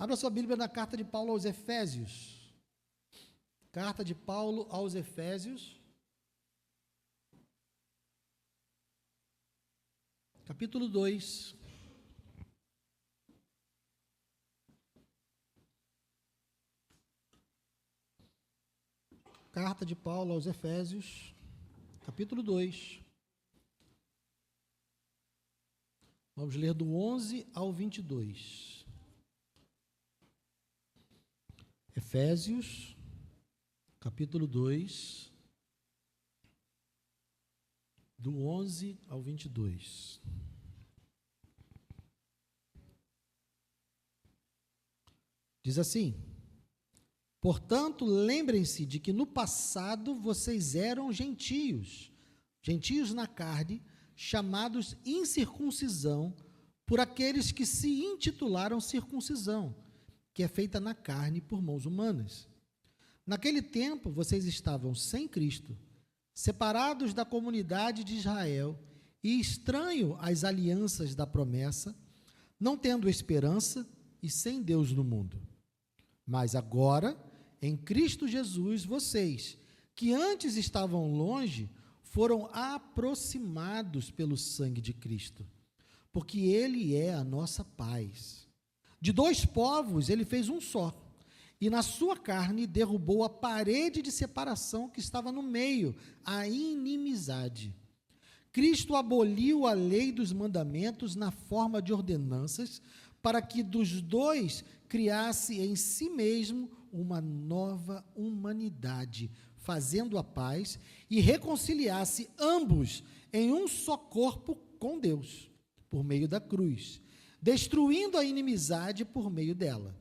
Abra sua Bíblia na carta de Paulo aos Efésios. Carta de Paulo aos Efésios, capítulo 2. Carta de Paulo aos Efésios, capítulo 2. Vamos ler do 11 ao 22. Efésios, capítulo 2, do 11 ao 22. Diz assim: portanto, lembrem-se de que no passado vocês eram gentios na carne, chamados incircuncisão por aqueles que se intitularam circuncisão, que é feita na carne por mãos humanas. Naquele tempo, vocês estavam sem Cristo, separados da comunidade de Israel e estranho às alianças da promessa, não tendo esperança e sem Deus no mundo. Mas agora, em Cristo Jesus, vocês, que antes estavam longe, foram aproximados pelo sangue de Cristo, porque Ele é a nossa paz. De dois povos Ele fez um só, e na sua carne derrubou a parede de separação que estava no meio, a inimizade. Cristo aboliu a lei dos mandamentos na forma de ordenanças, para que dos dois criasse em si mesmo uma nova humanidade, fazendo a paz e reconciliasse ambos em um só corpo com Deus, por meio da cruz, destruindo a inimizade por meio dela.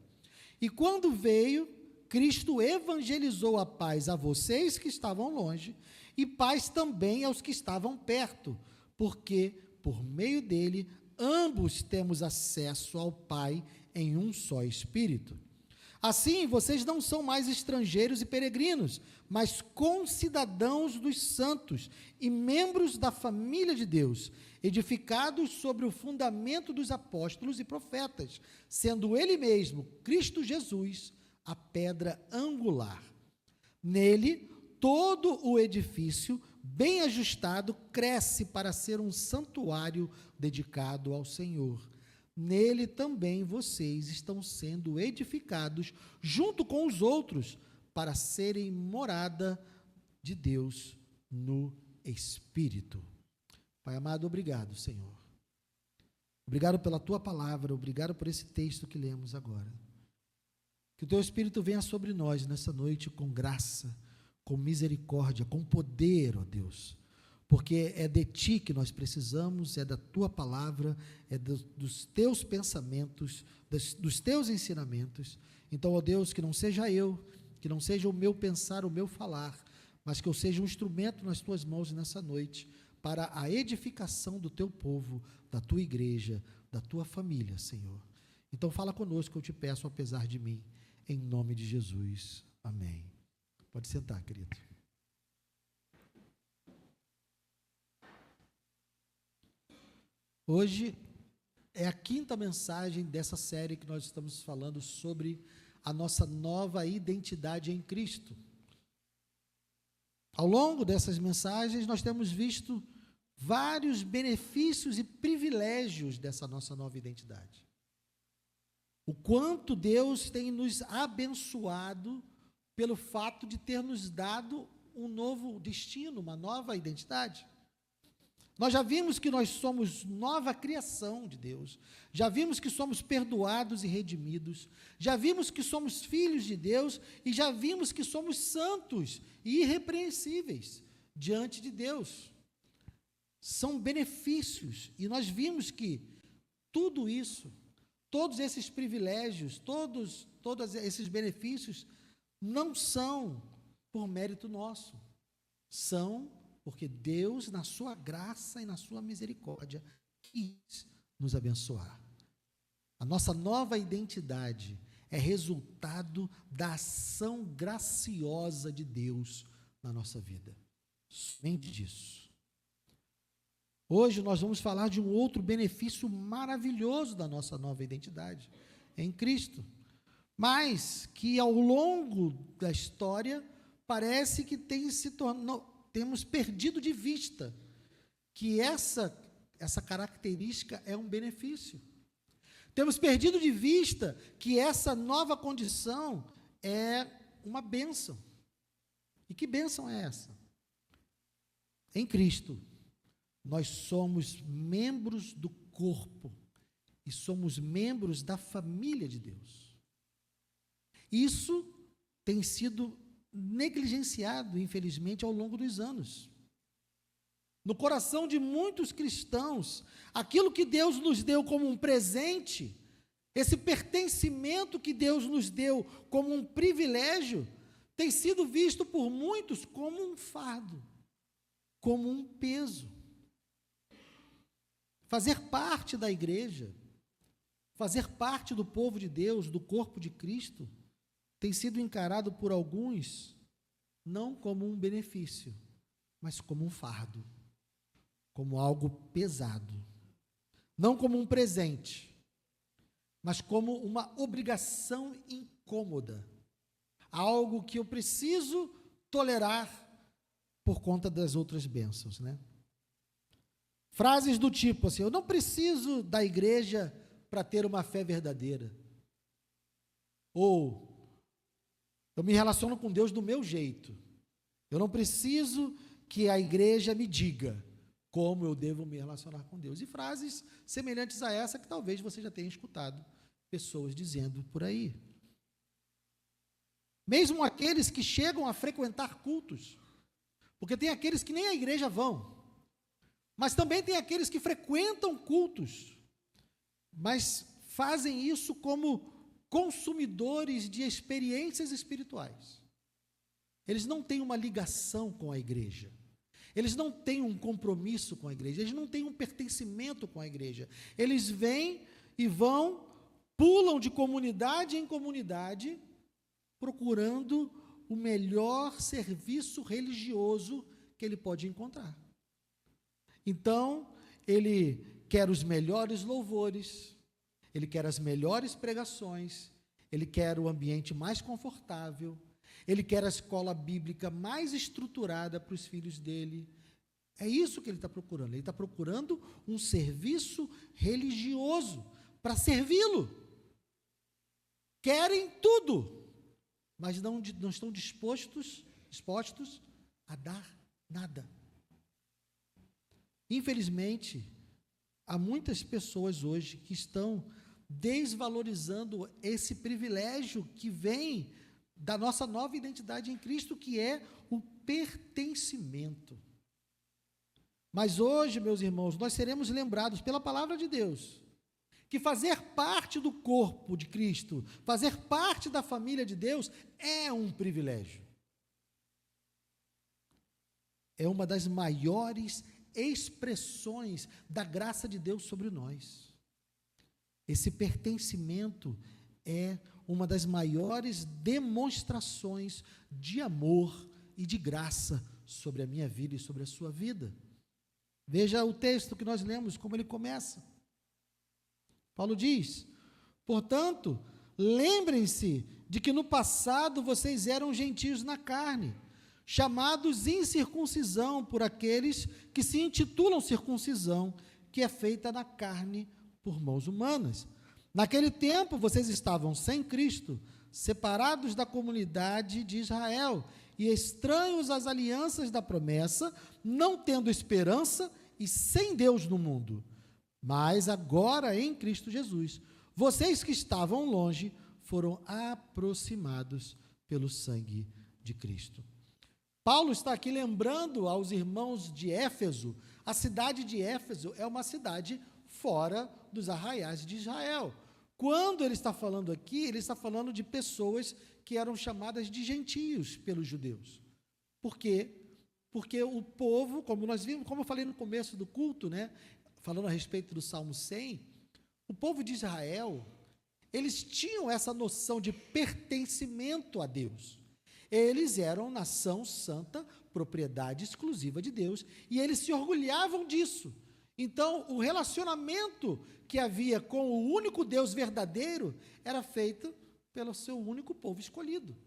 E quando veio, Cristo evangelizou a paz a vocês que estavam longe, e paz também aos que estavam perto, porque, por meio dele, ambos temos acesso ao Pai em um só Espírito. Assim, vocês não são mais estrangeiros e peregrinos, mas concidadãos dos santos e membros da família de Deus, edificados sobre o fundamento dos apóstolos e profetas, sendo Ele mesmo, Cristo Jesus, a pedra angular. Nele, todo o edifício, bem ajustado, cresce para ser um santuário dedicado ao Senhor. Nele também vocês estão sendo edificados junto com os outros para serem morada de Deus no Espírito. Pai amado, obrigado, Senhor. Obrigado pela Tua palavra, obrigado por esse texto que lemos agora. Que o Teu Espírito venha sobre nós nessa noite com graça, com misericórdia, com poder, ó Deus. Porque é de Ti que nós precisamos, é da Tua palavra, é dos Teus pensamentos, dos Teus ensinamentos. Então, ó Deus, que não seja eu, que não seja o meu pensar, o meu falar, mas que eu seja um instrumento nas Tuas mãos nessa noite, para a edificação do Teu povo, da Tua igreja, da Tua família, Senhor. Então, fala conosco, eu te peço, apesar de mim, em nome de Jesus. Amém. Pode sentar, querido. Hoje é a quinta mensagem dessa série que nós estamos falando sobre a nossa nova identidade em Cristo. Ao longo dessas mensagens, nós temos visto vários benefícios e privilégios dessa nossa nova identidade. O quanto Deus tem nos abençoado pelo fato de ter nos dado um novo destino, uma nova identidade. Nós já vimos que nós somos nova criação de Deus, já vimos que somos perdoados e redimidos, já vimos que somos filhos de Deus e já vimos que somos santos e irrepreensíveis diante de Deus. São benefícios e nós vimos que tudo isso, todos esses privilégios, todos esses benefícios não são por mérito nosso, são porque Deus, na sua graça e na sua misericórdia, quis nos abençoar. A nossa nova identidade é resultado da ação graciosa de Deus na nossa vida. Somente disso. Hoje nós vamos falar de um outro benefício maravilhoso da nossa nova identidade em Cristo. mas que ao longo da história parece que temos perdido de vista que essa característica é um benefício. Temos perdido de vista que essa nova condição é uma bênção. E que bênção é essa? Em Cristo, nós somos membros do corpo e somos membros da família de Deus. Isso tem sido negligenciado, infelizmente, ao longo dos anos. No coração de muitos cristãos, aquilo que Deus nos deu como um presente, esse pertencimento que Deus nos deu como um privilégio, tem sido visto por muitos como um fardo, como um peso. Fazer parte da igreja, fazer parte do povo de Deus, do corpo de Cristo, tem sido encarado por alguns não como um benefício, mas como um fardo, como algo pesado. Não como um presente, mas como uma obrigação incômoda. Algo que eu preciso tolerar por conta das outras bênçãos, né? Frases do tipo assim: eu não preciso da igreja para ter uma fé verdadeira. Ou, eu me relaciono com Deus do meu jeito. Eu não preciso que a igreja me diga como eu devo me relacionar com Deus. E frases semelhantes a essa que talvez você já tenha escutado pessoas dizendo por aí. Mesmo aqueles que chegam a frequentar cultos, porque tem aqueles que nem à igreja vão, mas também tem aqueles que frequentam cultos, mas fazem isso como consumidores de experiências espirituais. Eles não têm uma ligação com a igreja, eles não têm um compromisso com a igreja, eles não têm um pertencimento com a igreja. Eles vêm e vão, pulam de comunidade em comunidade, procurando o melhor serviço religioso que ele pode encontrar. Então, ele quer os melhores louvores, ele quer as melhores pregações, ele quer o ambiente mais confortável, ele quer a escola bíblica mais estruturada para os filhos dele. É isso que ele está procurando. Ele está procurando um serviço religioso para servi-lo. Querem tudo, mas não estão dispostos a dar nada. Infelizmente, há muitas pessoas hoje que estão desvalorizando esse privilégio que vem da nossa nova identidade em Cristo, que é o pertencimento. Mas hoje, meus irmãos, nós seremos lembrados pela palavra de Deus que fazer parte do corpo de Cristo, fazer parte da família de Deus, é um privilégio. É uma das maiores expressões da graça de Deus sobre nós. Esse pertencimento é uma das maiores demonstrações de amor e de graça sobre a minha vida e sobre a sua vida. Veja o texto que nós lemos, como ele começa. Paulo diz: portanto, lembrem-se de que no passado vocês eram gentios na carne, chamados incircuncisão por aqueles que se intitulam circuncisão, que é feita na carne por mãos humanas. Naquele tempo vocês estavam sem Cristo, separados da comunidade de Israel e estranhos às alianças da promessa, não tendo esperança e sem Deus no mundo. Mas agora em Cristo Jesus, vocês que estavam longe foram aproximados pelo sangue de Cristo. Paulo está aqui lembrando aos irmãos de Éfeso. A cidade de Éfeso é uma cidade fora dos arraiais de Israel. Quando ele está falando aqui, ele está falando de pessoas que eram chamadas de gentios pelos judeus. Por quê? Porque o povo, como nós vimos, como eu falei no começo do culto, né, falando a respeito do Salmo 100, o povo de Israel, eles tinham essa noção de pertencimento a Deus. Eles eram nação santa, propriedade exclusiva de Deus, e eles se orgulhavam disso. Então, o relacionamento que havia com o único Deus verdadeiro era feito pelo seu único povo escolhido.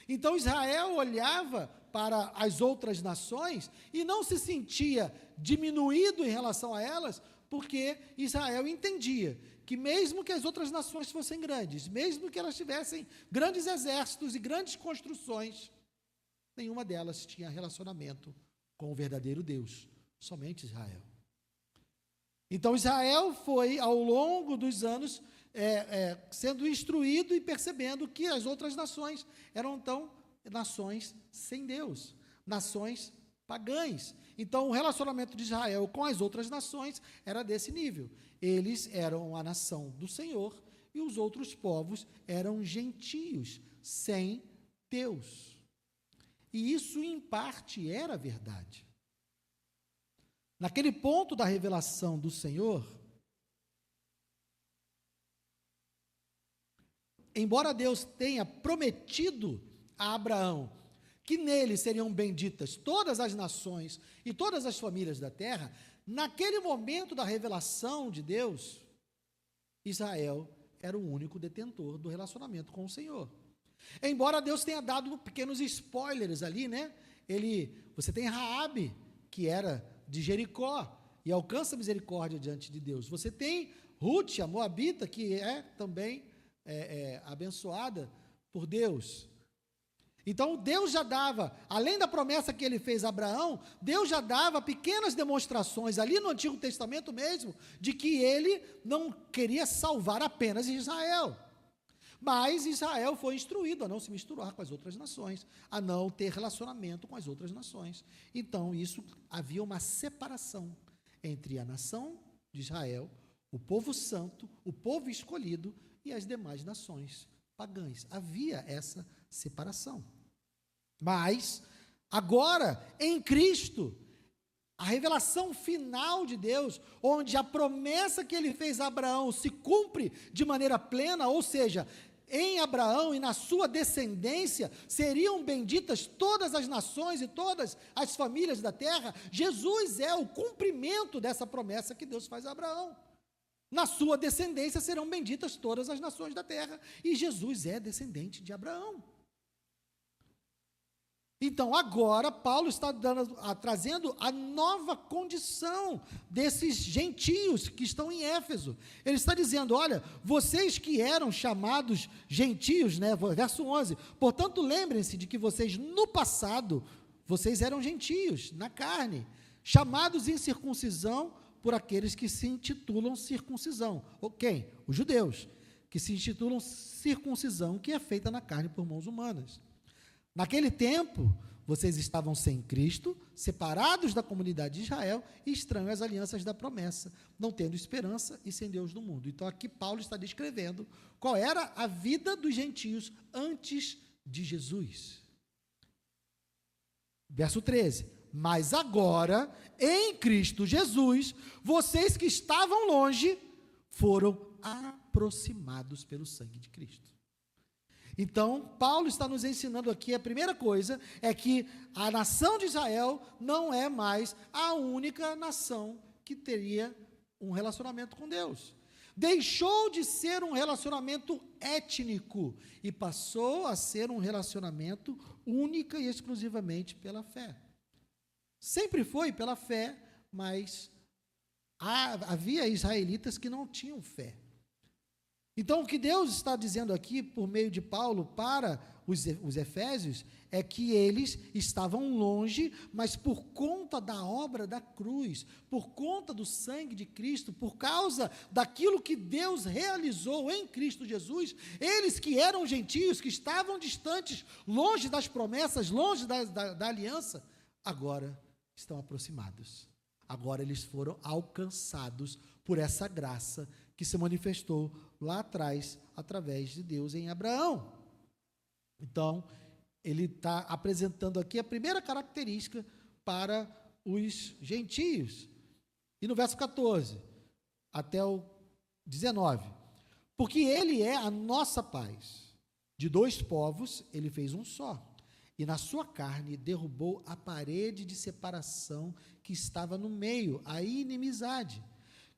Então Israel olhava para as outras nações e não se sentia diminuído em relação a elas, porque Israel entendia que mesmo que as outras nações fossem grandes, mesmo que elas tivessem grandes exércitos e grandes construções, nenhuma delas tinha relacionamento com o verdadeiro Deus, somente Israel. Então Israel foi, ao longo dos anos, sendo instruído e percebendo que as outras nações eram, então, nações sem Deus, nações pagãs. Então, o relacionamento de Israel com as outras nações era desse nível. Eles eram a nação do Senhor e os outros povos eram gentios, sem Deus. E isso, em parte, era verdade. Naquele ponto da revelação do Senhor, embora Deus tenha prometido a Abraão que nele seriam benditas todas as nações e todas as famílias da terra, naquele momento da revelação de Deus, Israel era o único detentor do relacionamento com o Senhor. Embora Deus tenha dado pequenos spoilers ali, né? Você tem Raabe, que era de Jericó, e alcança misericórdia diante de Deus. Você tem Ruth, a moabita, que é também abençoada por Deus. Então Deus já dava, além da promessa que ele fez a Abraão, Deus já dava pequenas demonstrações ali no Antigo Testamento mesmo, de que ele não queria salvar apenas Israel. Mas Israel foi instruído a não se misturar com as outras nações, a não ter relacionamento com as outras nações. Então, havia uma separação entre a nação de Israel, o povo santo, o povo escolhido e as demais nações pagãs. Havia essa separação. Mas, agora, em Cristo, a revelação final de Deus, onde a promessa que ele fez a Abraão se cumpre de maneira plena, ou seja, em Abraão e na sua descendência seriam benditas todas as nações e todas as famílias da terra. Jesus é o cumprimento dessa promessa que Deus faz a Abraão. Na sua descendência serão benditas todas as nações da terra. E Jesus é descendente de Abraão. Então, agora, Paulo está trazendo a nova condição desses gentios que estão em Éfeso. Ele está dizendo, olha, vocês que eram chamados gentios, né, verso 11, portanto, lembrem-se de que vocês, no passado, vocês eram gentios, na carne, chamados em circuncisão por aqueles que se intitulam circuncisão. Quem? Os judeus, que se intitulam circuncisão, que é feita na carne por mãos humanas. Naquele tempo, vocês estavam sem Cristo, separados da comunidade de Israel e estranhos às alianças da promessa, não tendo esperança e sem Deus no mundo. Então, aqui Paulo está descrevendo qual era a vida dos gentios antes de Jesus. Verso 13. Mas agora, em Cristo Jesus, vocês que estavam longe, foram aproximados pelo sangue de Cristo. Então, Paulo está nos ensinando aqui, a primeira coisa é que a nação de Israel não é mais a única nação que teria um relacionamento com Deus. Deixou de ser um relacionamento étnico e passou a ser um relacionamento única e exclusivamente pela fé. Sempre foi pela fé, mas havia israelitas que não tinham fé. Então, o que Deus está dizendo aqui, por meio de Paulo, para os efésios, é que eles estavam longe, mas por conta da obra da cruz, por conta do sangue de Cristo, por causa daquilo que Deus realizou em Cristo Jesus, eles que eram gentios, que estavam distantes, longe das promessas, longe da aliança, agora estão aproximados. Agora eles foram alcançados por essa graça que se manifestou lá atrás, através de Deus em Abraão. Então, ele está apresentando aqui a primeira característica para os gentios. E no verso 14, até o 19, porque ele é a nossa paz. De dois povos, ele fez um só. E na sua carne derrubou a parede de separação que estava no meio, a inimizade,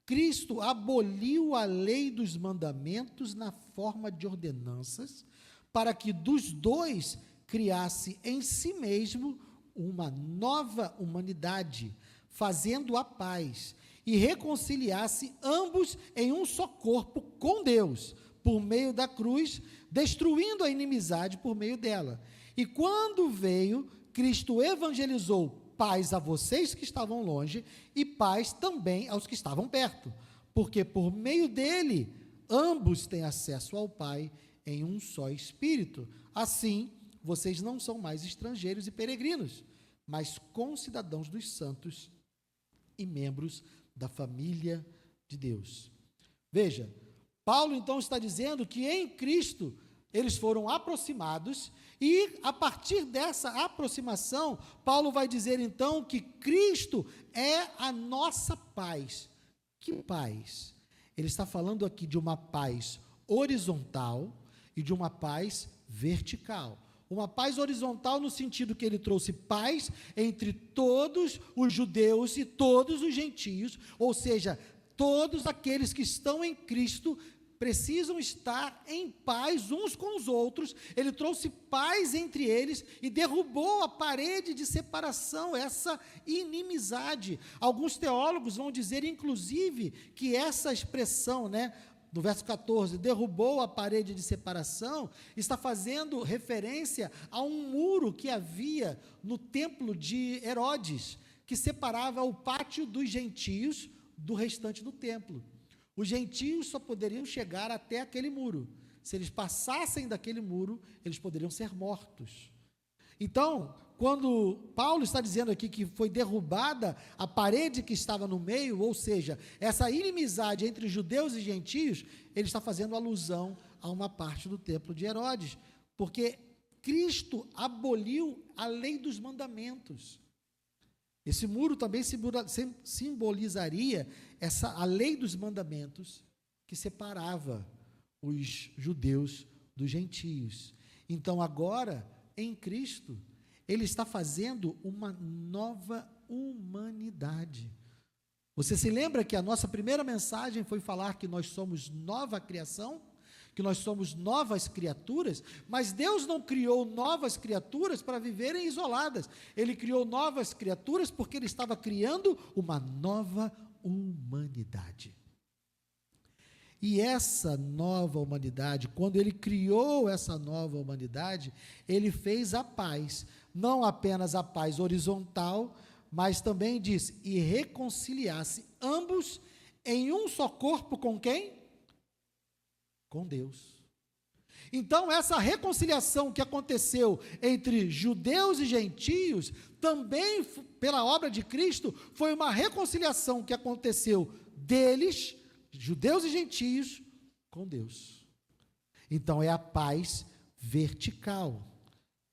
Cristo aboliu a lei dos mandamentos na forma de ordenanças, para que dos dois criasse em si mesmo uma nova humanidade, fazendo a paz, e reconciliasse ambos em um só corpo com Deus, por meio da cruz, destruindo a inimizade por meio dela. E quando veio, Cristo evangelizou paz a vocês que estavam longe e paz também aos que estavam perto, porque por meio dele ambos têm acesso ao Pai em um só Espírito. Assim, vocês não são mais estrangeiros e peregrinos, mas concidadãos dos santos e membros da família de Deus. Veja, Paulo então está dizendo que em Cristo eles foram aproximados, e a partir dessa aproximação, Paulo vai dizer então que Cristo é a nossa paz. Que paz? Ele está falando aqui de uma paz horizontal e de uma paz vertical. Uma paz horizontal no sentido que ele trouxe paz entre todos os judeus e todos os gentios, ou seja, todos aqueles que estão em Cristo precisam estar em paz uns com os outros. Ele trouxe paz entre eles e derrubou a parede de separação, essa inimizade. Alguns teólogos vão dizer, inclusive, que essa expressão, do verso 14, derrubou a parede de separação, está fazendo referência a um muro que havia no templo de Herodes, que separava o pátio dos gentios do restante do templo. Os gentios só poderiam chegar até aquele muro. Se eles passassem daquele muro, eles poderiam ser mortos. Então, quando Paulo está dizendo aqui que foi derrubada a parede que estava no meio, ou seja, essa inimizade entre judeus e gentios, ele está fazendo alusão a uma parte do templo de Herodes, porque Cristo aboliu a lei dos mandamentos. Esse muro também simbolizaria a lei dos mandamentos que separava os judeus dos gentios. Então, agora, em Cristo, ele está fazendo uma nova humanidade. Você se lembra que a nossa primeira mensagem foi falar que nós somos nova criação? Que nós somos novas criaturas, mas Deus não criou novas criaturas para viverem isoladas. Ele criou novas criaturas porque Ele estava criando uma nova humanidade. E essa nova humanidade, quando Ele criou essa nova humanidade, Ele fez a paz, não apenas a paz horizontal, mas também diz, e reconciliasse ambos em um só corpo com quem? Com Deus. Então, essa reconciliação que aconteceu entre judeus e gentios, também pela obra de Cristo, foi uma reconciliação que aconteceu deles, judeus e gentios, com Deus. Então, é a paz vertical.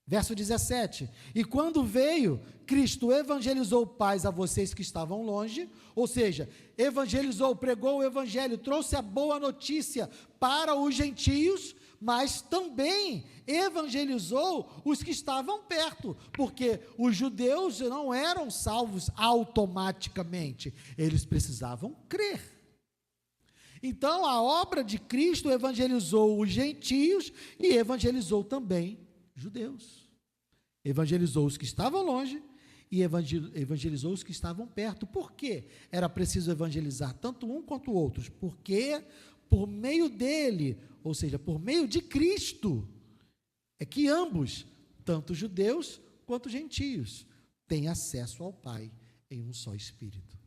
Verso 17, e quando veio, Cristo evangelizou paz a vocês que estavam longe, ou seja, evangelizou, pregou o evangelho, trouxe a boa notícia para os gentios, mas também evangelizou os que estavam perto, porque os judeus não eram salvos automaticamente, eles precisavam crer. Então, a obra de Cristo evangelizou os gentios e evangelizou também judeus. Evangelizou os que estavam longe e evangelizou os que estavam perto. Por quê? Era preciso evangelizar tanto um quanto outros, porque por meio dele, ou seja, por meio de Cristo, é que ambos, tanto judeus quanto gentios, têm acesso ao Pai em um só Espírito.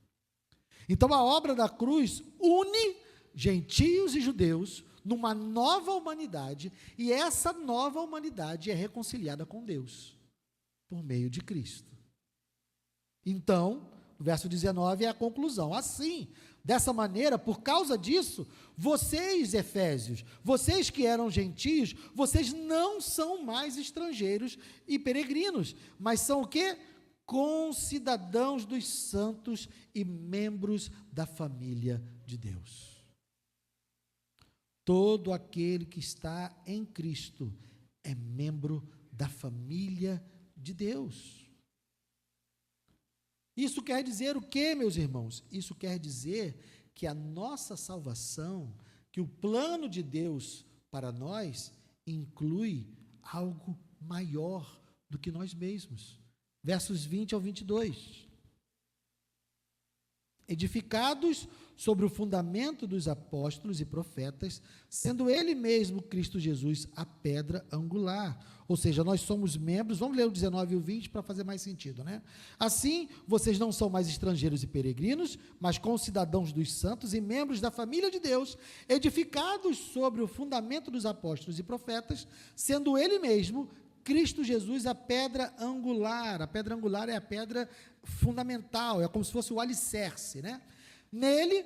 Então, a obra da cruz une gentios e judeus numa nova humanidade, e essa nova humanidade é reconciliada com Deus, por meio de Cristo. Então, o verso 19 é a conclusão. Assim, dessa maneira, por causa disso, vocês, Efésios, vocês que eram gentios, vocês não são mais estrangeiros e peregrinos, mas são o quê? Concidadãos dos santos e membros da família de Deus. Todo aquele que está em Cristo é membro da família de Deus. Isso quer dizer o quê, meus irmãos? Isso quer dizer que a nossa salvação, que o plano de Deus para nós, inclui algo maior do que nós mesmos. Versos 20 ao 22. Edificados sobre o fundamento dos apóstolos e profetas, sendo ele mesmo, Cristo Jesus, a pedra angular. Ou seja, nós somos membros, vamos ler o 19 e o 20 para fazer mais sentido, né? Assim, vocês não são mais estrangeiros e peregrinos, mas concidadãos dos santos e membros da família de Deus, edificados sobre o fundamento dos apóstolos e profetas, sendo ele mesmo, Cristo Jesus, a pedra angular. A pedra angular é a pedra fundamental, é como se fosse o alicerce, né? Nele,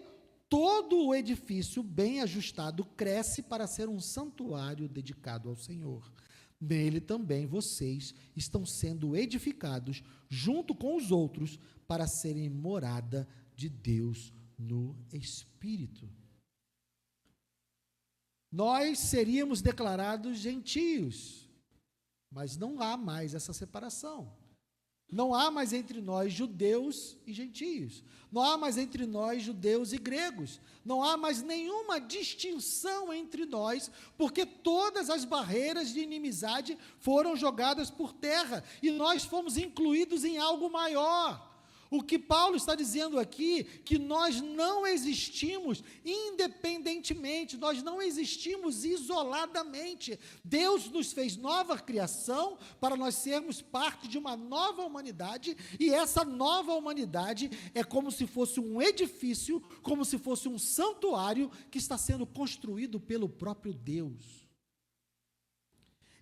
todo o edifício bem ajustado cresce para ser um santuário dedicado ao Senhor. Nele também vocês estão sendo edificados junto com os outros para serem morada de Deus no Espírito. Nós seríamos declarados gentios, mas não há mais essa separação. Não há mais entre nós judeus e gentios. Não há mais entre nós judeus e gregos. Não há mais nenhuma distinção entre nós, porque todas as barreiras de inimizade foram jogadas por terra e nós fomos incluídos em algo maior. O que Paulo está dizendo aqui, que nós não existimos independentemente, nós não existimos isoladamente. Deus nos fez nova criação para nós sermos parte de uma nova humanidade, e essa nova humanidade é como se fosse um edifício, como se fosse um santuário que está sendo construído pelo próprio Deus.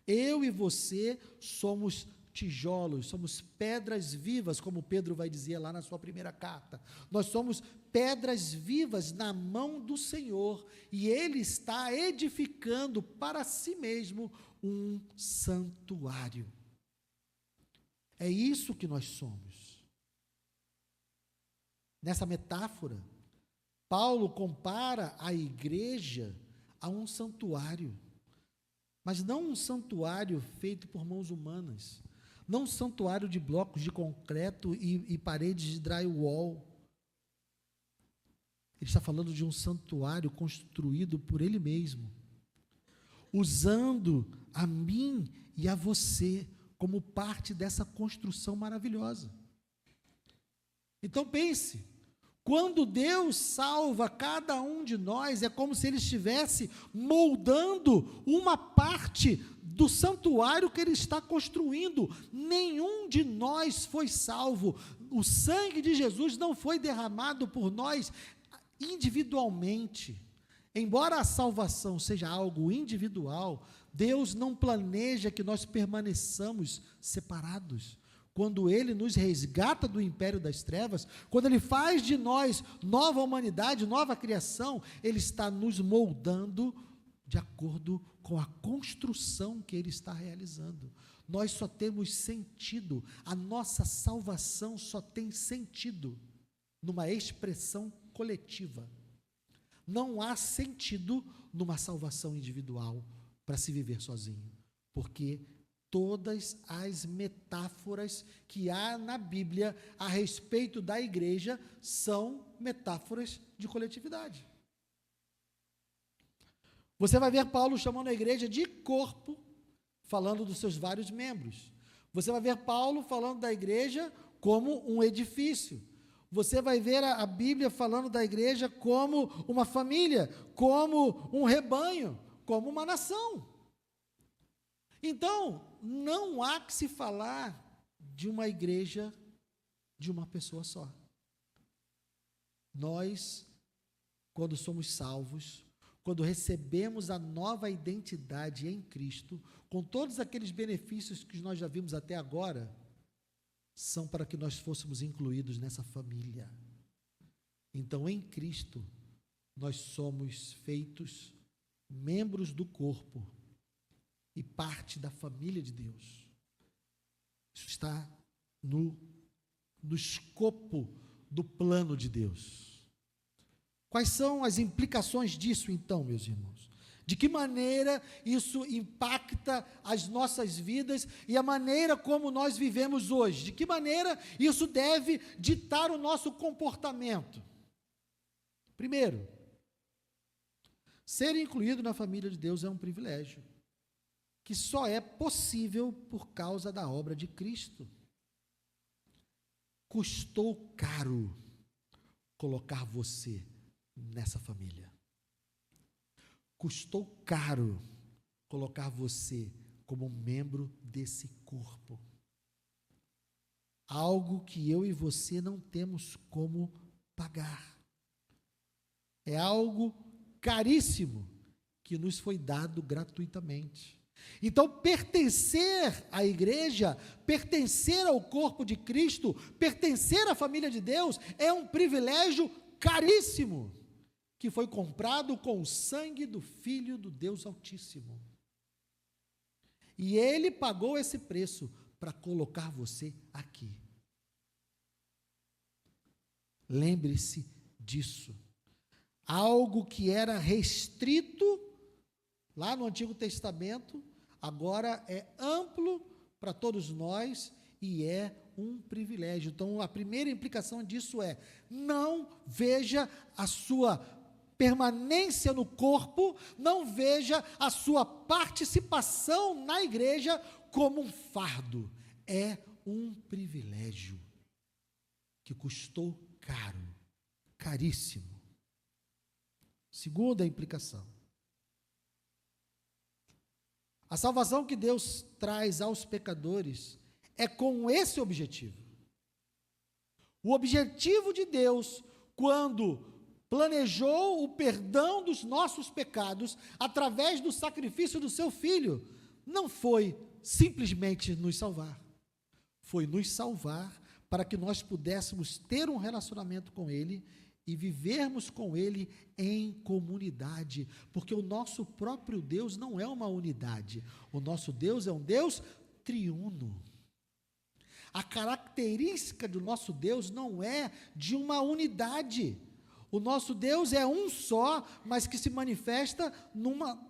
Eu e você somos tijolos, somos pedras vivas, como Pedro vai dizer lá na sua primeira carta. Nós somos pedras vivas na mão do Senhor, e Ele está edificando para si mesmo um santuário. É isso que nós somos. Nessa metáfora, Paulo compara a igreja a um santuário, mas não um santuário feito por mãos humanas, não um santuário de blocos de concreto e paredes de drywall. Ele está falando de um santuário construído por Ele mesmo, usando a mim e a você como parte dessa construção maravilhosa. Então pense, quando Deus salva cada um de nós, é como se Ele estivesse moldando uma parte do santuário que Ele está construindo. Nenhum de nós foi salvo. O sangue de Jesus não foi derramado por nós individualmente. Embora a salvação seja algo individual, Deus não planeja que nós permaneçamos separados. Quando Ele nos resgata do império das trevas, quando Ele faz de nós nova humanidade, nova criação, Ele está nos moldando de acordo com a construção que Ele está realizando. Nós só temos sentido, a nossa salvação só tem sentido numa expressão coletiva. Não há sentido numa salvação individual para se viver sozinho, porque todas as metáforas que há na Bíblia a respeito da igreja são metáforas de coletividade. Você vai ver Paulo chamando a igreja de corpo, falando dos seus vários membros. Você vai ver Paulo falando da igreja como um edifício. Você vai ver a Bíblia falando da igreja como uma família, como um rebanho, como uma nação. Então, não há que se falar de uma igreja de uma pessoa só. Nós, quando somos salvos, quando recebemos a nova identidade em Cristo, com todos aqueles benefícios que nós já vimos até agora, são para que nós fôssemos incluídos nessa família. Então, em Cristo, nós somos feitos membros do corpo e parte da família de Deus. Isso está no escopo do plano de Deus. Quais são as implicações disso, então, meus irmãos? De que maneira isso impacta as nossas vidas e a maneira como nós vivemos hoje? De que maneira isso deve ditar o nosso comportamento? Primeiro, ser incluído na família de Deus é um privilégio, que só é possível por causa da obra de Cristo. Custou caro colocar você nessa família. Custou caro colocar você como membro desse corpo. Algo que eu e você não temos como pagar. É algo caríssimo que nos foi dado gratuitamente. Então, pertencer à igreja, pertencer ao corpo de Cristo, pertencer à família de Deus, é um privilégio caríssimo, que foi comprado com o sangue do Filho do Deus Altíssimo. E Ele pagou esse preço para colocar você aqui. Lembre-se disso. Algo que era restrito lá no Antigo Testamento, agora é amplo para todos nós e é um privilégio. Então, a primeira implicação disso é: não veja a sua permanência no corpo, não veja a sua participação na igreja como um fardo. É um privilégio que custou caro, caríssimo. Segunda implicação: a salvação que Deus traz aos pecadores é com esse objetivo. O objetivo de Deus, quando planejou o perdão dos nossos pecados através do sacrifício do seu Filho, não foi simplesmente nos salvar. Foi nos salvar para que nós pudéssemos ter um relacionamento com Ele e vivermos com Ele em comunidade, porque o nosso próprio Deus não é uma unidade, o nosso Deus é um Deus triuno. A característica do nosso Deus não é de uma unidade, o nosso Deus é um só, mas que se manifesta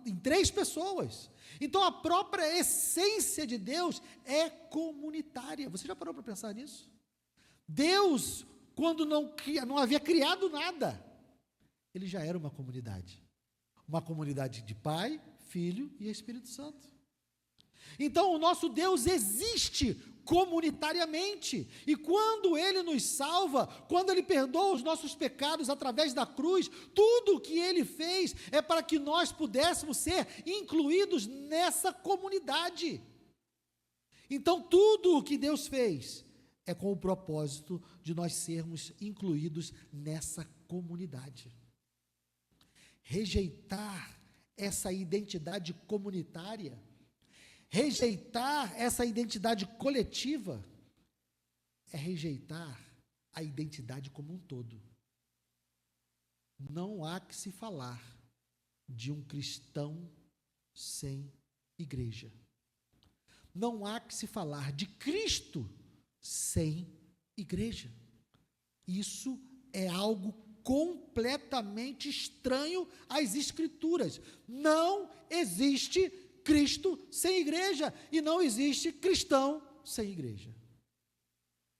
em três pessoas. Então a própria essência de Deus é comunitária. Você já parou para pensar nisso? Deus, quando não havia criado nada, Ele já era uma comunidade de Pai, Filho e Espírito Santo. Então o nosso Deus existe comunitariamente, e quando Ele nos salva, quando Ele perdoa os nossos pecados através da cruz, tudo o que Ele fez é para que nós pudéssemos ser incluídos nessa comunidade. Então tudo o que Deus fez é com o propósito de nós sermos incluídos nessa comunidade. Rejeitar essa identidade comunitária, rejeitar essa identidade coletiva, é rejeitar a identidade como um todo. Não há que se falar de um cristão sem igreja. Não há que se falar de Cristo sem igreja. Isso é algo completamente estranho às Escrituras. Não existe Cristo sem igreja, e não existe cristão sem igreja.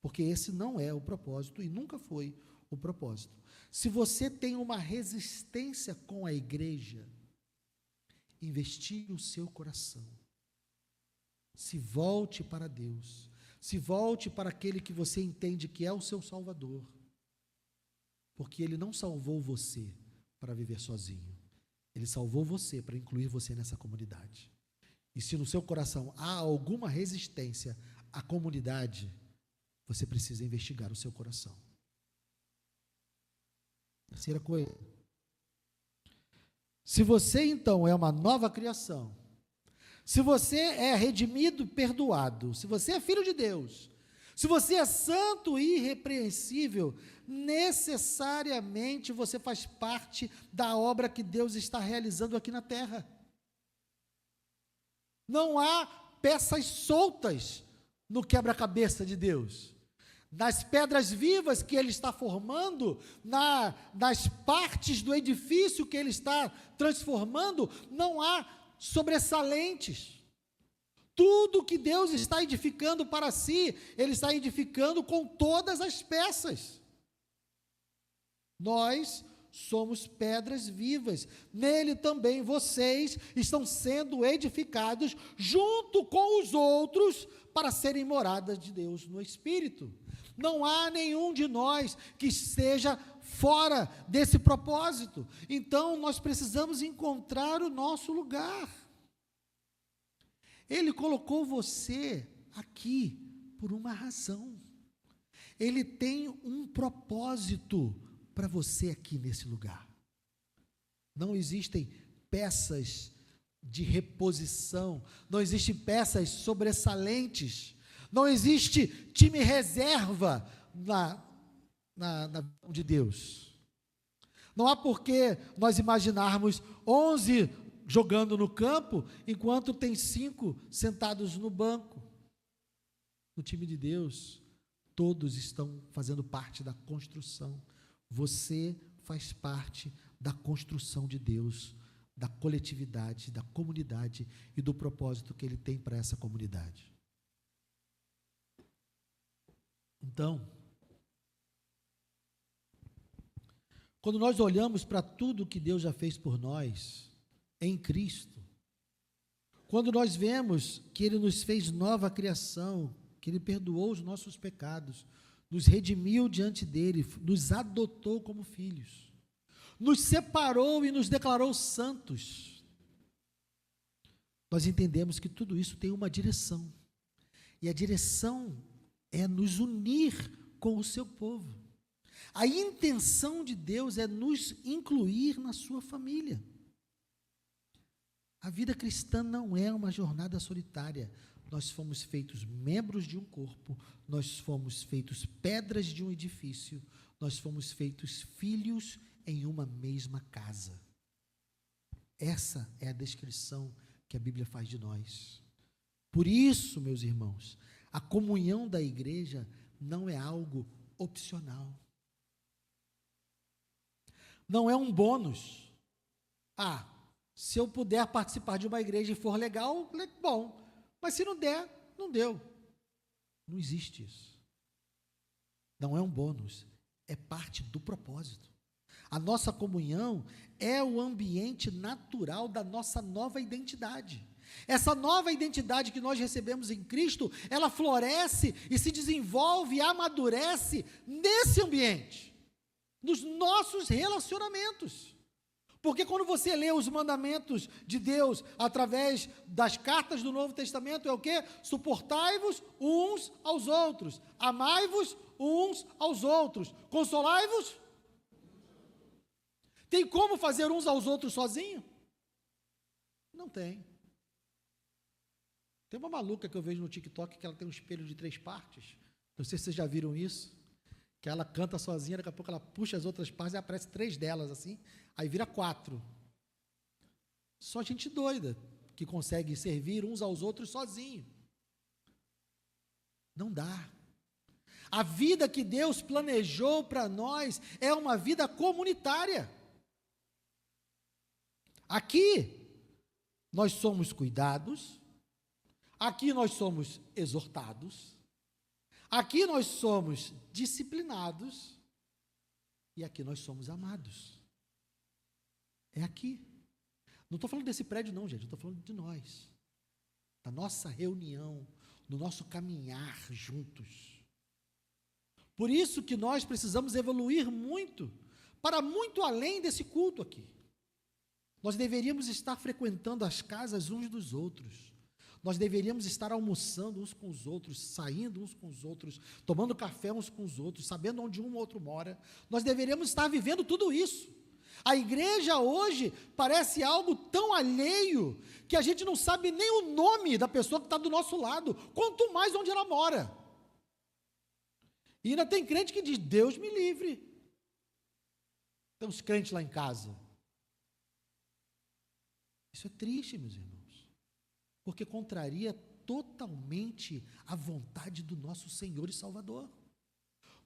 Porque esse não é o propósito e nunca foi o propósito. Se você tem uma resistência com a igreja, investigue o seu coração. Se volte para Deus. Se volte para aquele que você entende que é o seu Salvador. Porque Ele não salvou você para viver sozinho. Ele salvou você para incluir você nessa comunidade. E se no seu coração há alguma resistência à comunidade, você precisa investigar o seu coração. Terceira coisa. Se você então é uma nova criação, se você é redimido, perdoado, se você é filho de Deus, se você é santo e irrepreensível, necessariamente você faz parte da obra que Deus está realizando aqui na terra. Não há peças soltas no quebra-cabeça de Deus. Nas pedras vivas que Ele está formando, nas partes do edifício que Ele está transformando, não há sobressalentes. Tudo que Deus está edificando para si, Ele está edificando com todas as peças. Nós somos pedras vivas. Nele também vocês estão sendo edificados junto com os outros para serem moradas de Deus no Espírito. Não há nenhum de nós que esteja fora desse propósito. Então, nós precisamos encontrar o nosso lugar. Ele colocou você aqui por uma razão. Ele tem um propósito para você aqui nesse lugar. Não existem peças de reposição, não existem peças sobressalentes, não existe time reserva na mão de Deus. Não há por que nós imaginarmos 11 jogando no campo, enquanto tem 5 sentados no banco. No time de Deus, todos estão fazendo parte da construção. Você faz parte da construção de Deus, da coletividade, da comunidade e do propósito que Ele tem para essa comunidade. Então, quando nós olhamos para tudo que Deus já fez por nós, em Cristo, quando nós vemos que Ele nos fez nova criação, que Ele perdoou os nossos pecados, nos redimiu diante dEle, nos adotou como filhos, nos separou e nos declarou santos, nós entendemos que tudo isso tem uma direção, e a direção é nos unir com o seu povo. A intenção de Deus é nos incluir na sua família. A vida cristã não é uma jornada solitária. Nós fomos feitos membros de um corpo, nós fomos feitos pedras de um edifício, nós fomos feitos filhos em uma mesma casa. Essa é a descrição que a Bíblia faz de nós. Por isso, meus irmãos, a comunhão da igreja não é algo opcional. Não é um bônus. Se eu puder participar de uma igreja e for legal, bom. Mas se não der, não deu. Não existe isso. Não é um bônus, é parte do propósito. A nossa comunhão é o ambiente natural da nossa nova identidade. Essa nova identidade que nós recebemos em Cristo, ela floresce e se desenvolve e amadurece nesse ambiente, nos nossos relacionamentos. Porque quando você lê os mandamentos de Deus através das cartas do Novo Testamento, é o quê? Suportai-vos uns aos outros, amai-vos uns aos outros, consolai-vos. Tem como fazer uns aos outros sozinho? Não tem. Tem uma maluca que eu vejo no TikTok que ela tem um espelho de 3 partes. Não sei se vocês já viram isso. Que ela canta sozinha, daqui a pouco ela puxa as outras partes e aparece 3 delas assim, aí vira 4. Só gente doida que consegue servir uns aos outros sozinho. Não dá. A vida que Deus planejou para nós é uma vida comunitária. Aqui nós somos cuidados, aqui nós somos exortados, aqui nós somos disciplinados e aqui nós somos amados. É aqui. Não estou falando desse prédio não, gente, estou falando de nós, da nossa reunião, do nosso caminhar juntos. Por isso que nós precisamos evoluir muito, para muito além desse culto aqui. Nós deveríamos estar frequentando as casas uns dos outros. Nós deveríamos estar almoçando uns com os outros, saindo uns com os outros, tomando café uns com os outros, sabendo onde um ou outro mora. Nós deveríamos estar vivendo tudo isso. A igreja hoje parece algo tão alheio que a gente não sabe nem o nome da pessoa que está do nosso lado, quanto mais onde ela mora. E ainda tem crente que diz, Deus me livre. Tem uns crentes lá em casa. Isso é triste, meus irmãos, porque contraria totalmente a vontade do nosso Senhor e Salvador.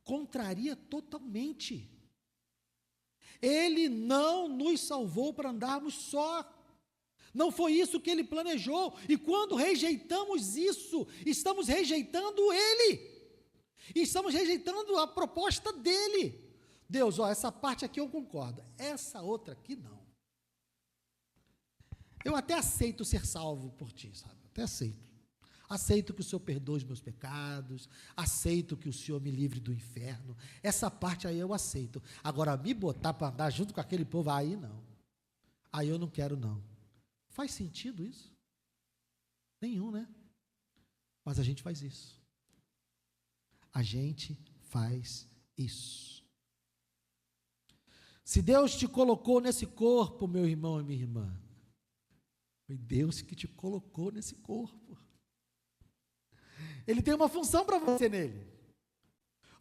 Contraria totalmente. Ele não nos salvou para andarmos só. Não foi isso que Ele planejou. E quando rejeitamos isso, estamos rejeitando Ele. E estamos rejeitando a proposta dEle. Deus, ó, essa parte aqui eu concordo, essa outra aqui não. Eu até aceito ser salvo por ti, sabe? Até aceito. Aceito que o Senhor perdoe os meus pecados, aceito que o Senhor me livre do inferno. Essa parte aí eu aceito. Agora, me botar para andar junto com aquele povo, aí não. Aí eu não quero, não. Faz sentido isso? Nenhum, né? Mas a gente faz isso. A gente faz isso. Se Deus te colocou nesse corpo, meu irmão e minha irmã, foi Deus que te colocou nesse corpo. Ele tem uma função para você nele.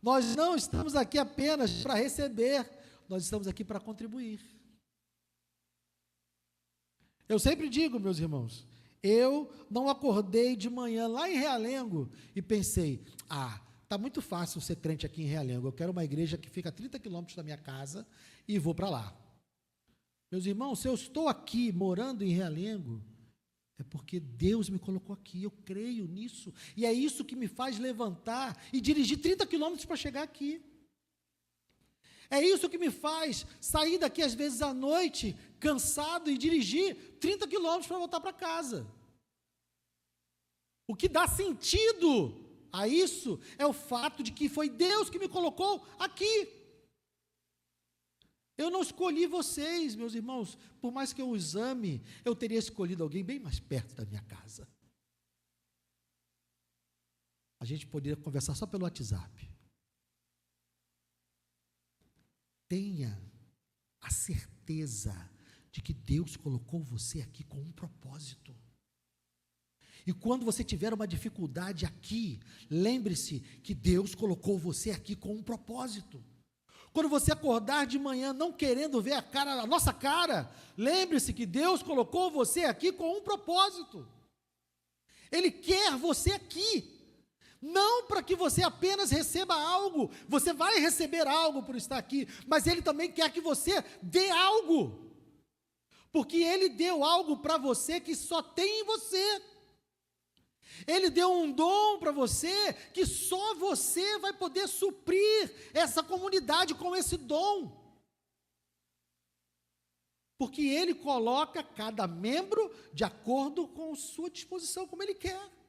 Nós não estamos aqui apenas para receber, nós estamos aqui para contribuir. Eu sempre digo, meus irmãos, eu não acordei de manhã lá em Realengo e pensei, tá muito fácil ser crente aqui em Realengo, eu quero uma igreja que fica a 30 quilômetros da minha casa e vou para lá. Meus irmãos, se eu estou aqui morando em Realengo, é porque Deus me colocou aqui, eu creio nisso, e é isso que me faz levantar e dirigir 30 quilômetros para chegar aqui. É isso que me faz sair daqui às vezes à noite, cansado, e dirigir 30 quilômetros para voltar para casa. O que dá sentido a isso é o fato de que foi Deus que me colocou aqui. Eu não escolhi vocês, meus irmãos, por mais que eu os ame, eu teria escolhido alguém bem mais perto da minha casa. A gente poderia conversar só pelo WhatsApp. Tenha a certeza de que Deus colocou você aqui com um propósito. E quando você tiver uma dificuldade aqui, lembre-se que Deus colocou você aqui com um propósito. Quando você acordar de manhã não querendo ver a nossa cara, lembre-se que Deus colocou você aqui com um propósito. Ele quer você aqui. Não para que você apenas receba algo, você vai receber algo por estar aqui, mas Ele também quer que você dê algo. Porque Ele deu algo para você que só tem em você. Ele deu um dom para você que só você vai poder suprir essa comunidade com esse dom. Porque Ele coloca cada membro de acordo com sua disposição, como Ele quer.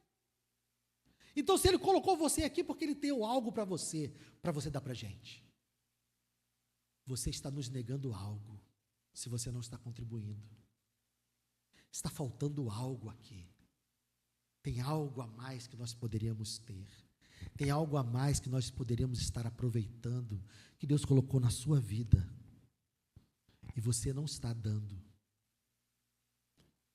Então, se Ele colocou você aqui, porque Ele deu algo para você dar para a gente. Você está nos negando algo, se você não está contribuindo. Está faltando algo aqui. Tem algo a mais que nós poderíamos ter. Tem algo a mais que nós poderíamos estar aproveitando, que Deus colocou na sua vida. E você não está dando.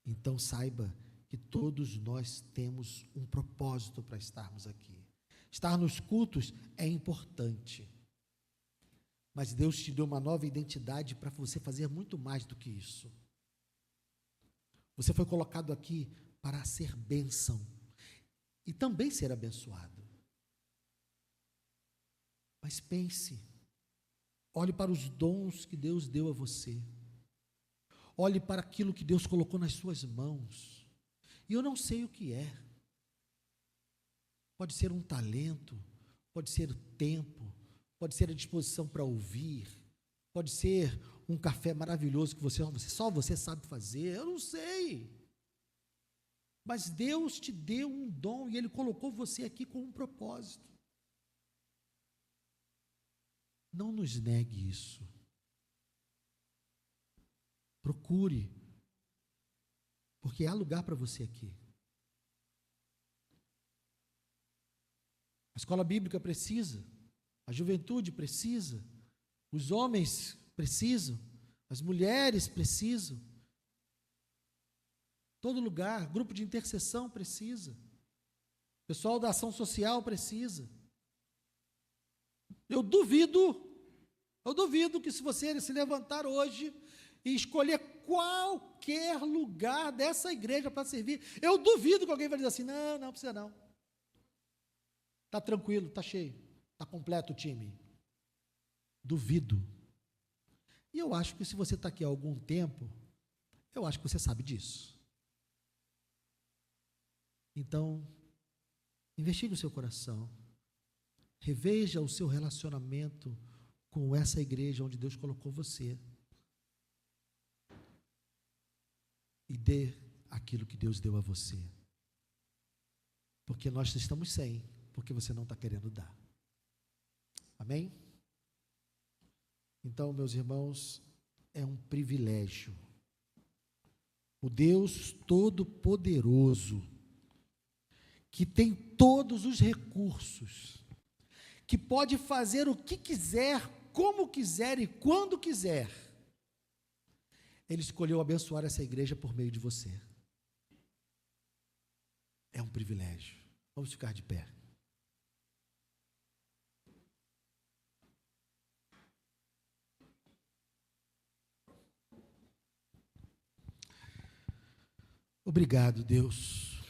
Então saiba que todos nós temos um propósito para estarmos aqui. Estar nos cultos é importante. Mas Deus te deu uma nova identidade para você fazer muito mais do que isso. Você foi colocado aqui para ser bênção e também ser abençoado. Mas pense, olhe para os dons que Deus deu a você, olhe para aquilo que Deus colocou nas suas mãos, e eu não sei o que é, pode ser um talento, pode ser tempo, pode ser a disposição para ouvir, pode ser um café maravilhoso que só você sabe fazer, eu não sei. Mas Deus te deu um dom e Ele colocou você aqui com um propósito. Não nos negue isso. Procure, porque há lugar para você aqui. A escola bíblica precisa, a juventude precisa, os homens precisam, as mulheres precisam. Todo lugar, grupo de intercessão precisa. Pessoal da ação social precisa. Eu duvido que se você se levantar hoje e escolher qualquer lugar dessa igreja para servir, eu duvido que alguém vai dizer assim, não precisa não. Está tranquilo, está cheio, está completo o time. Duvido. E eu acho que se você está aqui há algum tempo, eu acho que você sabe disso. Então, investigue o seu coração, reveja o seu relacionamento com essa igreja onde Deus colocou você. E dê aquilo que Deus deu a você. Porque nós estamos sem, porque você não está querendo dar. Amém? Então, meus irmãos, é um privilégio. O Deus Todo-Poderoso, que tem todos os recursos, que pode fazer o que quiser, como quiser e quando quiser, Ele escolheu abençoar essa igreja por meio de você. É um privilégio. Vamos ficar de pé. Obrigado, Deus.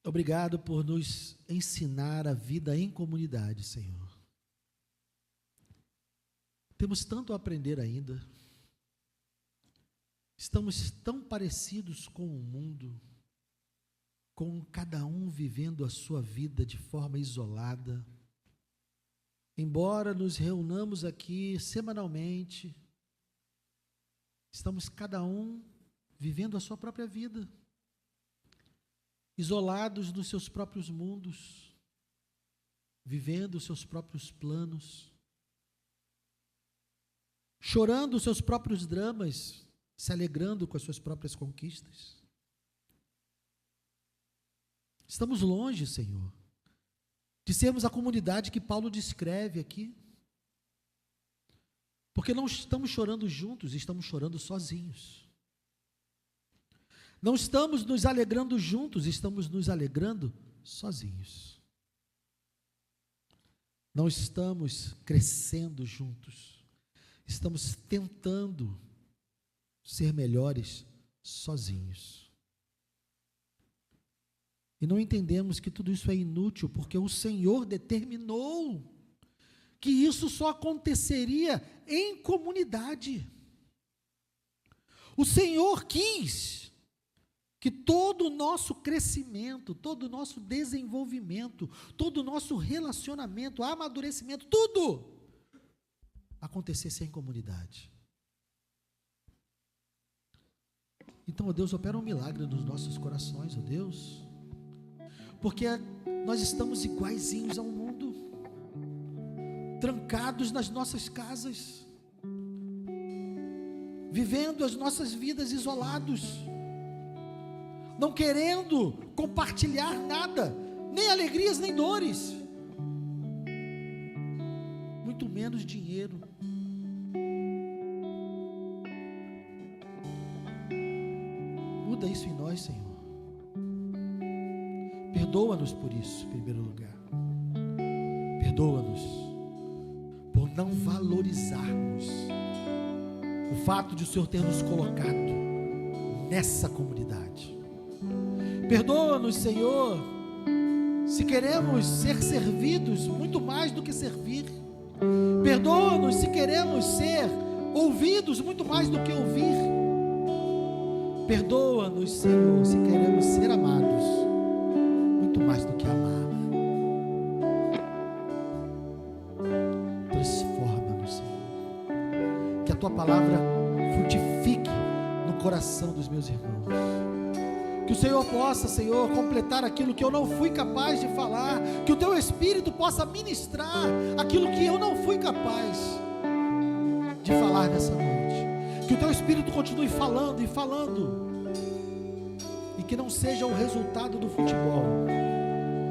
Obrigado por nos ensinar a vida em comunidade, Senhor. Temos tanto a aprender ainda. Estamos tão parecidos com o mundo, com cada um vivendo a sua vida de forma isolada. Embora nos reunamos aqui semanalmente, estamos cada um vivendo a sua própria vida, isolados nos seus próprios mundos, vivendo os seus próprios planos, chorando os seus próprios dramas, se alegrando com as suas próprias conquistas. Estamos longe, Senhor, de sermos a comunidade que Paulo descreve aqui, porque não estamos chorando juntos, estamos chorando sozinhos. Não estamos nos alegrando juntos, estamos nos alegrando sozinhos. Não estamos crescendo juntos, estamos tentando ser melhores sozinhos. E não entendemos que tudo isso é inútil, porque o Senhor determinou que isso só aconteceria em comunidade. O Senhor quis que todo o nosso crescimento, todo o nosso desenvolvimento, todo o nosso relacionamento, amadurecimento, tudo acontecesse em comunidade. Então, ó Deus, opera um milagre nos nossos corações, ó Deus, porque nós estamos iguaizinhos ao mundo, trancados nas nossas casas, vivendo as nossas vidas isolados, não querendo compartilhar nada, nem alegrias, nem dores, muito menos dinheiro. Muda isso em nós, Senhor. Perdoa-nos por isso, em primeiro lugar. Perdoa-nos por não valorizarmos o fato de o Senhor ter nos colocado nessa comunidade. Perdoa-nos, Senhor, se queremos ser servidos muito mais do que servir. Perdoa-nos se queremos ser ouvidos muito mais do que ouvir. Perdoa-nos, Senhor, se queremos ser amados muito mais do que amar. Transforma-nos, Senhor. Que a Tua palavra frutifique no coração dos meus irmãos. Que o Senhor possa, Senhor, completar aquilo que eu não fui capaz de falar. Que o Teu Espírito possa ministrar aquilo que eu não fui capaz de falar nessa noite. Que o Teu Espírito continue falando e falando. E que não seja o resultado do futebol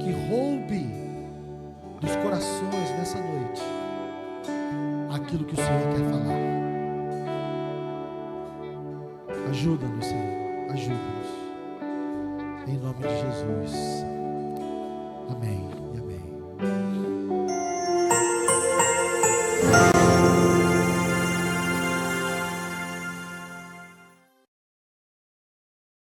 que roube dos corações nessa noite aquilo que o Senhor quer falar. Ajuda-nos, Senhor. Ajuda-nos. Em nome de Jesus.